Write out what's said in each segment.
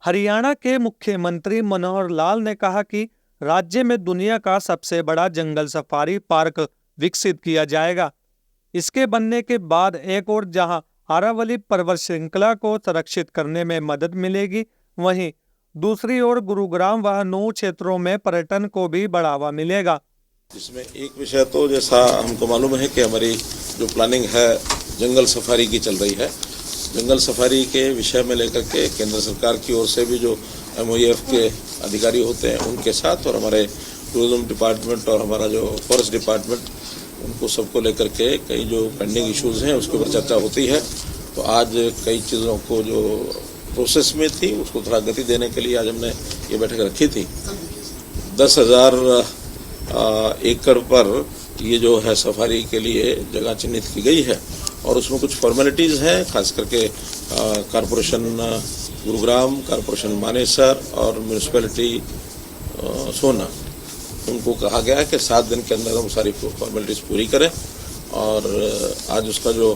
हरियाणा के मुख्यमंत्री मनोहर लाल ने कहा कि राज्य में दुनिया का सबसे बड़ा जंगल सफारी पार्क विकसित किया जाएगा। इसके बनने के बाद एक और जहां अरावली पर्वत श्रृंखला को संरक्षित करने में मदद मिलेगी, वहीं दूसरी ओर गुरुग्राम व नूह क्षेत्रों में पर्यटन को भी बढ़ावा मिलेगा। इसमें एक विषय तो जैसा हमको मालूम है कि हमारी जो प्लानिंग है जंगल सफारी की चल रही है। जंगल सफारी के विषय में लेकर के केंद्र सरकार की ओर से भी जो MOEF के अधिकारी होते हैं उनके साथ और हमारे टूरिज्म डिपार्टमेंट और हमारा जो फॉरेस्ट डिपार्टमेंट उनको सबको लेकर के कई जो पेंडिंग इश्यूज हैं उसके ऊपर चर्चा होती है। तो आज कई चीज़ों को जो प्रोसेस में थी उसको थोड़ा गति देने के लिए आज हमने ये बैठक रखी थी। 10,000 एकड़ पर ये जो है सफारी के लिए जगह चिन्हित की गई है और उसमें कुछ फॉर्मेलिटीज़ हैं, खास करके कॉरपोरेशन गुरुग्राम, कॉरपोरेशन मानेसर और म्यूनिसिपैलिटी सोना, उनको कहा गया है कि 7 दिन के अंदर हम सारी फॉर्मेलिटीज़ पूरी करें। और आज उसका जो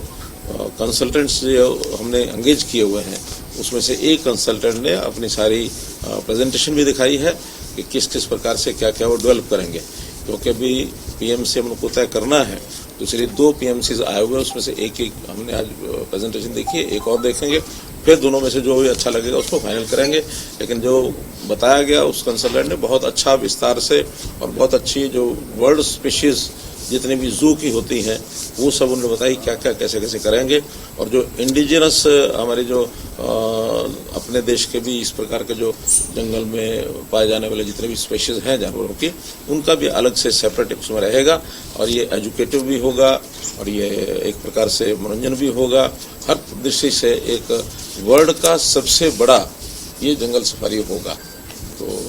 कंसल्टेंट्स जो हमने एंगेज किए हुए हैं उसमें से एक कंसल्टेंट ने अपनी सारी प्रेजेंटेशन भी दिखाई है कि किस किस प्रकार से क्या क्या वो डेवलप करेंगे, क्योंकि अभी PMC हमको तय करना है। तो इसलिए 2 PMCs आए हुए हैं, उसमें से एक हमने आज प्रेजेंटेशन देखी है, एक और देखेंगे, फिर दोनों में से जो भी अच्छा लगेगा उसको फाइनल करेंगे। लेकिन जो बताया गया उस कंसल्टेंट ने बहुत अच्छा विस्तार से और बहुत अच्छी जो वर्ल्ड स्पीशीज जितनी भी जू की होती हैं वो सब उन्होंने बताई क्या क्या कैसे कैसे करेंगे। और जो इंडिजिनस हमारे जो अपने देश के भी इस प्रकार के जो जंगल में पाए जाने वाले जितने भी स्पीशीज हैं जानवरों की, उनका भी अलग से सेपरेट उसमें रहेगा। और ये एजुकेटिव भी होगा और ये एक प्रकार से मनोरंजन भी होगा। हर दृष्टि से एक वर्ल्ड का सबसे बड़ा ये जंगल सफारी होगा। तो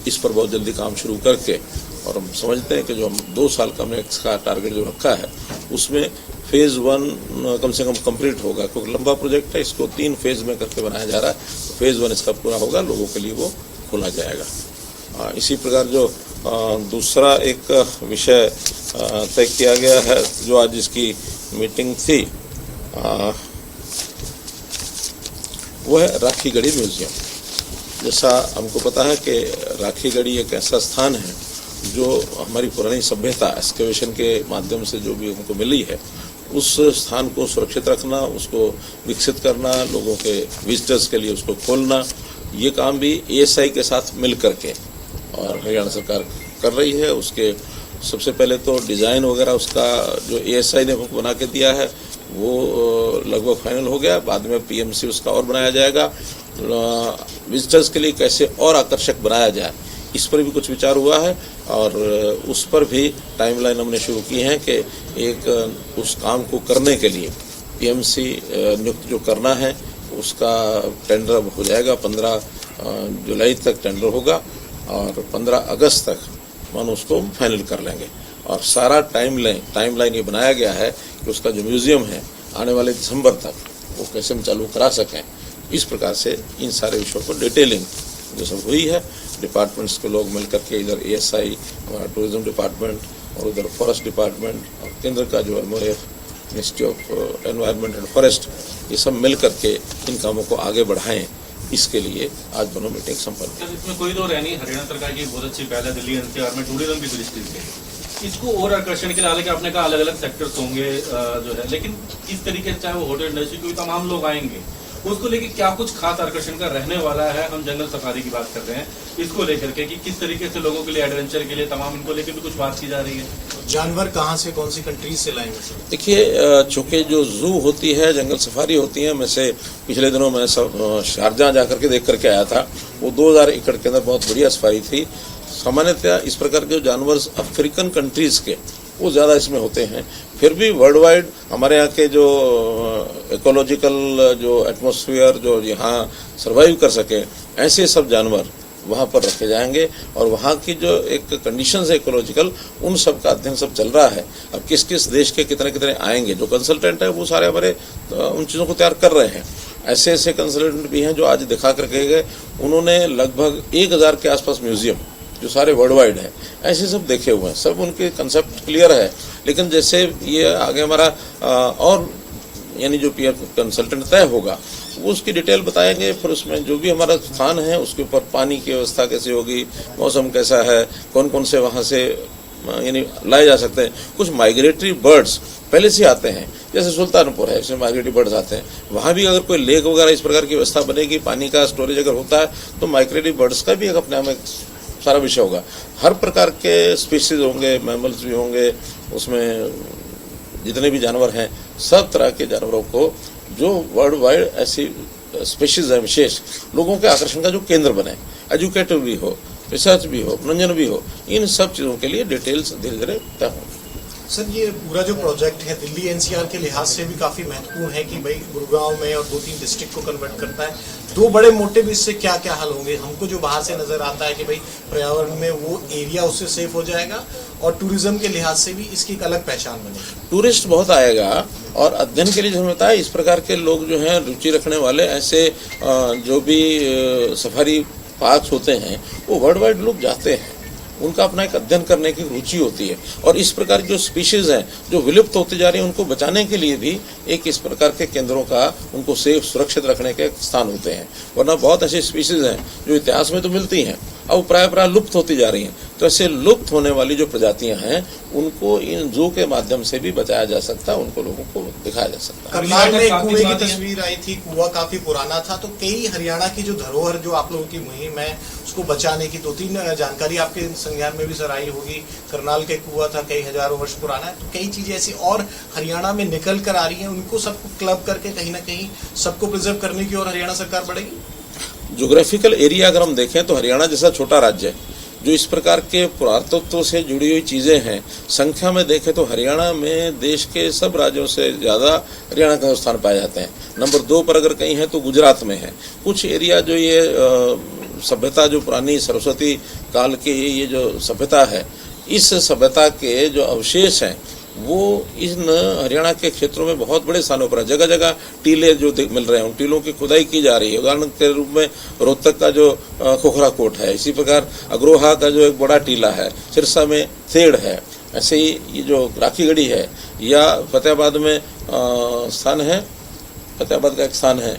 इस पर बहुत जल्दी काम शुरू करके, और हम समझते हैं कि जो हम 2 साल का हमने इसका टारगेट जो रखा है उसमें फेज़ 1 कम से कम कंप्लीट होगा, क्योंकि लंबा प्रोजेक्ट है, इसको 3 फेज़ में करके बनाया जा रहा है। तो फेज़ 1 इसका पूरा होगा, लोगों के लिए वो खोला जाएगा। इसी प्रकार जो दूसरा एक विषय तय किया गया है, जो आज इसकी मीटिंग थी, वो है राखीगढ़ी म्यूजियम। जैसा हमको पता है कि राखीगढ़ी एक ऐसा स्थान है जो हमारी पुरानी सभ्यता एक्सकेवेशन के माध्यम से जो भी हमको मिली है, उस स्थान को सुरक्षित रखना, उसको विकसित करना, लोगों के विजिटर्स के लिए उसको खोलना, ये काम भी ASI के साथ मिल करके और हरियाणा सरकार कर रही है। उसके सबसे पहले तो डिज़ाइन वगैरह उसका जो ASI ने बना के दिया है वो लगभग फाइनल हो गया। बाद में PMC उसका और बनाया जाएगा। विजिटर्स के लिए कैसे और आकर्षक बनाया जाए, इस पर भी कुछ विचार हुआ है और उस पर भी टाइमलाइन हमने शुरू की है कि एक उस काम को करने के लिए PMC नियुक्त जो करना है उसका टेंडर हो जाएगा। 15 जुलाई तक टेंडर होगा और 15 अगस्त तक हम उसको फाइनल कर लेंगे। और सारा टाइमलाइन ये बनाया गया है कि उसका जो म्यूजियम है आने वाले दिसंबर तक वो कैसे हम चालू करा सकें। इस प्रकार से इन सारे विषयों पर डिटेलिंग जो सब हुई है, डिपार्टमेंट्स के लोग मिलकर के, इधर ASI, हमारा टूरिज्म डिपार्टमेंट और उधर फॉरेस्ट डिपार्टमेंट और केंद्र का जो MOEF, ministry of environment and forest, ये सब मिल करके इन कामों को आगे बढ़ाएं। इसके लिए आज दोनों मीटिंग संपन्न। इसमें कोई दो नहीं, हरियाणा सरकार की बहुत अच्छी पहल है दिल्ली NCR में टूरिज्म की दृष्टि से। इसको और आकर्षण के लिए हालांकि आपने कहा अलग अलग सेक्टर्स होंगे जो है, लेकिन किस तरीके से चाहे वो होटल इंडस्ट्री, क्योंकि तमाम लोग आएंगे, उसको लेके क्या कुछ खास आकर्षण का रहने वाला है। हम जंगल सफारी की बात कर रहे हैं, इसको लेकर के कि किस तरीके से लोगों के लिए एडवेंचर के लिए तमाम इनको लेकर भी कुछ बात की जा रही है। जानवर कहाँ से, कौन सी कंट्रीज से लाएंगे? देखिए, चूंकि जो जू होती है, जंगल सफारी होती है, मैं से पिछले दिनों मैं शारजाह जाकर के देख करके आया था। वो 2000 एकड़ के अंदर बहुत बढ़िया सफारी थी। सामान्यतः इस प्रकार के जानवर अफ्रीकन कंट्रीज के वो ज़्यादा इसमें होते हैं। फिर भी वर्ल्ड वाइड हमारे यहाँ के जो इकोलॉजिकल जो एटमॉस्फेयर जो यहाँ सर्वाइव कर सके, ऐसे सब जानवर वहाँ पर रखे जाएंगे। और वहाँ की जो एक कंडीशंस है इकोलॉजिकल, उन सब का अध्ययन सब चल रहा है। अब किस किस देश के कितने कितने आएंगे, जो कंसल्टेंट है वो सारे हमारे उन चीज़ों को तैयार कर रहे हैं। ऐसे ऐसे कंसल्टेंट भी हैं जो आज दिखा करके गए। उन्होंने लगभग 1000 के आसपास म्यूजियम जो सारे वर्ल्ड वाइड है ऐसे सब देखे हुए हैं। सब उनके कंसेप्ट क्लियर है। लेकिन जैसे ये आगे हमारा और यानी जो पीआर कंसल्टेंट तय होगा वो उसकी डिटेल बताएंगे। फिर उसमें जो भी हमारा स्थान है उसके ऊपर पानी की व्यवस्था कैसे होगी, मौसम कैसा है, कौन कौन से वहाँ से यानी लाए जा सकते हैं। कुछ माइग्रेटरी बर्ड्स पहले से आते हैं, जैसे सुल्तानपुर है, इसमें माइग्रेटरी बर्ड्स आते हैं। वहाँ भी अगर कोई लेक वगैरह इस प्रकार की व्यवस्था बनेगी, पानी का स्टोरेज अगर होता है, तो माइग्रेटरी बर्ड्स का भी एक अपने आप में सारा विषय होगा। हर प्रकार के स्पीशीज होंगे, मैमल्स भी होंगे, उसमें जितने भी जानवर हैं, सब तरह के जानवरों को जो वर्ल्ड वाइड ऐसी स्पीशीज है विशेष, लोगों के आकर्षण का जो केंद्र बने, एजुकेटिव भी हो, रिसर्च भी हो, मनोरंजन भी हो, इन सब चीज़ों के लिए डिटेल्स धीरे धीरे तय होंगे। सर, ये पूरा जो प्रोजेक्ट है दिल्ली एनसीआर के लिहाज से भी काफी महत्वपूर्ण है कि भाई गुरुगांव में और 2-3 डिस्ट्रिक्ट को कन्वर्ट करता है। दो बड़े मोटिव इससे क्या क्या हल होंगे? हमको जो बाहर से नजर आता है कि भाई पर्यावरण में वो एरिया उससे सेफ हो जाएगा और टूरिज्म के लिहाज से भी इसकी एक अलग पहचान बनेगी। टूरिस्ट बहुत आएगा और अध्ययन के लिए जो होता है, इस प्रकार के लोग जो हैं रुचि रखने वाले, ऐसे जो भी सफारी पार्क होते हैं वो वर्ल्ड वाइड लोग जाते हैं, उनका अपना एक अध्ययन करने की रुचि होती है। और इस प्रकार की जो स्पीशीज हैं जो विलुप्त होती जा रही हैं, उनको बचाने के लिए भी एक इस प्रकार के केंद्रों का उनको सेफ सुरक्षित रखने के स्थान होते हैं। वरना बहुत ऐसी स्पीशीज हैं जो इतिहास में तो मिलती हैं, अब प्राय लुप्त होती जा रही हैं। तो ऐसे लुप्त होने वाली जो प्रजातियां हैं उनको इन जू के माध्यम से भी बचाया जा सकता है, उनको लोगों को दिखाया जा सकता है। करनाल में एक कुएं की तस्वीर आई थी, कुआं काफी पुराना था, तो कई हरियाणा की जो धरोहर जो आप लोगों की मुहिम है उसको बचाने की 2-3 जानकारी आपके संज्ञान में भी सर आई होगी। करनाल के कुआं था, कई हजारों वर्ष पुराना है, तो कई चीजें ऐसी और हरियाणा में निकल कर आ रही है, उनको सबको क्लब करके कहीं ना कहीं सबको प्रिजर्व करने की ओर हरियाणा सरकार बढ़ेगी। ज्योग्राफिकल एरिया अगर हम देखें तो हरियाणा जैसा छोटा राज्य है, जो इस प्रकार के पुरातत्व से जुड़ी हुई चीजें हैं, संख्या में देखें तो हरियाणा में देश के सब राज्यों से ज्यादा हरियाणा का स्थान पाए जाते हैं। नंबर 2 पर अगर कहीं है तो गुजरात में है। कुछ एरिया जो ये सभ्यता जो पुरानी सरस्वती काल की ये जो सभ्यता है, इस सभ्यता के जो अवशेष हैं वो इन हरियाणा के क्षेत्रों में बहुत बड़े स्थानों पर है। जगह जगह टीले जो मिल रहे हैं, उन टीलों की खुदाई की जा रही है। उदाहरण के रूप में रोहतक का जो खोखरा कोट है, इसी प्रकार अग्रोहा का जो एक बड़ा टीला है, सिरसा में थेड़ है, ऐसे ही ये जो राखीगढ़ी है, या फतेहाबाद में स्थान है, फतेहाबाद का एक स्थान है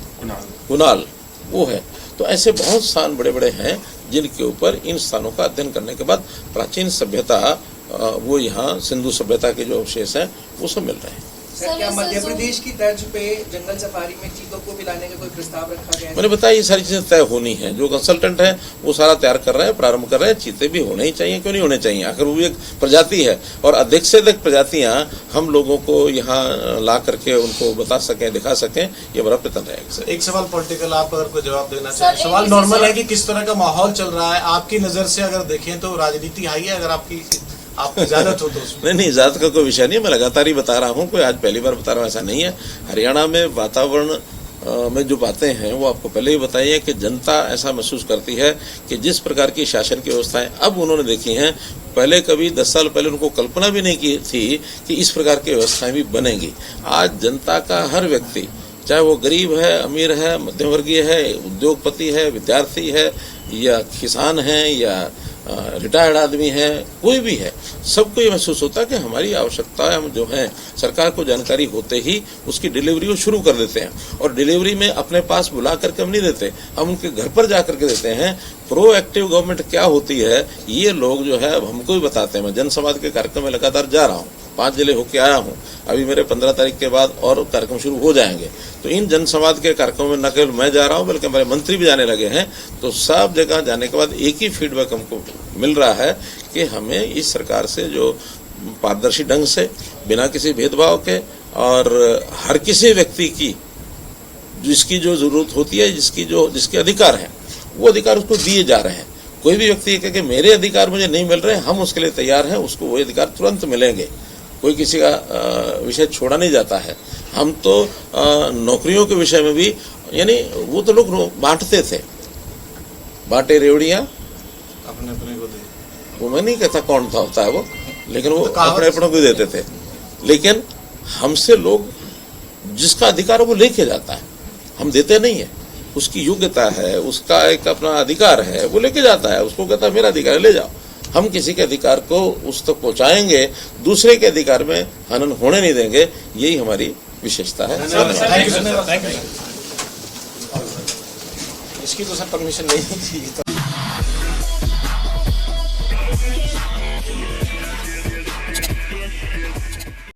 कुनाल, वो है। तो ऐसे बहुत स्थान बड़े बड़े हैं जिनके ऊपर इन स्थानों का अध्ययन करने के बाद प्राचीन सभ्यता वो यहाँ सिंधु सभ्यता के जो अवशेष हैं वो सब मिल रहे हैं। सर, क्या मध्य प्रदेश की तर्ज पे जंगल सफारी में चीतों को भी लाने का कोई प्रस्ताव रखा गया है? मैंने बताया ये सारी चीजें तय होनी है। जो कंसल्टेंट है वो सारा तैयार कर रहे हैं, प्रारंभ कर रहे हैं। चीते भी होने ही चाहिए, क्यों नहीं होने चाहिए? आखिर वो भी एक प्रजाति है और अधिक से अधिक प्रजातियां हम लोगों को यहाँ ला करके उनको बता सकें, दिखा सकें, ये बड़ा प्रयत्न रहेगा। एक सवाल पॉलिटिकल, आप अगर कोई जवाब देना चाहें। सवाल नॉर्मल है कि किस तरह का माहौल चल रहा है आपकी नजर से अगर देखें तो राजनीति हाई है, अगर आपकी इजाजत हो तो उसमें? नहीं, इजाजत का कोई विषय नहीं है, मैं लगातार ही बता रहा हूँ, कोई आज पहली बार बता रहा हूँ, ऐसा नहीं है। हरियाणा में वातावरण में जो बातें हैं वो आपको पहले ही बताई है कि जनता ऐसा महसूस करती है कि जिस प्रकार की शासन की व्यवस्थाएं अब उन्होंने देखी हैं, पहले कभी 10 साल पहले उनको कल्पना भी नहीं की थी कि इस प्रकार की व्यवस्थाएं भी बनेंगी। आज जनता का हर व्यक्ति, चाहे वो गरीब है, अमीर है, मध्यम वर्गीय है, उद्योगपति है, विद्यार्थी है, या किसान है, या रिटायर्ड आदमी है, कोई भी है, सबको ये महसूस होता है कि हमारी आवश्यकताएं हम जो हैं सरकार को जानकारी होते ही उसकी डिलीवरी को शुरू कर देते हैं। और डिलीवरी में अपने पास बुला करके हम नहीं देते, हम उनके घर पर जा करके देते हैं। प्रोएक्टिव गवर्नमेंट क्या होती है ये लोग जो है हमको भी बताते हैं। मैं जनसंवाद के कार्यक्रम में लगातार जा रहा हूँ, 5 जिले होके आया हूँ, अभी मेरे 15 तारीख के बाद और कार्यक्रम शुरू हो जाएंगे। तो इन जनसंवाद के कार्यक्रमों में न केवल मैं जा रहा हूँ बल्कि हमारे मंत्री भी जाने लगे हैं। तो सब जगह जाने के बाद एक ही फीडबैक हमको मिल रहा है कि हमें इस सरकार से जो पारदर्शी ढंग से, बिना किसी भेदभाव के और हर किसी व्यक्ति की जिसकी जो जरूरत होती है, जिसके अधिकार हैं, वो अधिकार उसको दिए जा रहे हैं। कोई भी व्यक्ति कहे कि मेरे अधिकार मुझे नहीं मिल रहे, हम उसके लिए तैयार हैं, उसको वो अधिकार तुरंत मिलेंगे। कोई किसी का विषय छोड़ा नहीं जाता है। हम तो नौकरियों के विषय में भी, यानी वो तो लोग बांटते थे, बांटे रेवड़ियां अपने अपने को दे, वो मैं नहीं कहता कौन था होता है वो, लेकिन वो अपने अपनों को देते थे। लेकिन हमसे लोग जिसका अधिकार है वो लेके जाता है, हम देते नहीं है। उसकी योग्यता है, उसका एक अपना अधिकार है, वो लेके जाता है, उसको कहता है मेरा अधिकार है, ले जाओ। हम किसी के अधिकार को उस तक पहुंचाएंगे, दूसरे के अधिकार में हनन होने नहीं देंगे। यही हमारी विशेषता है। Thank you sir. इसकी तो सर परमिशन नहीं थी।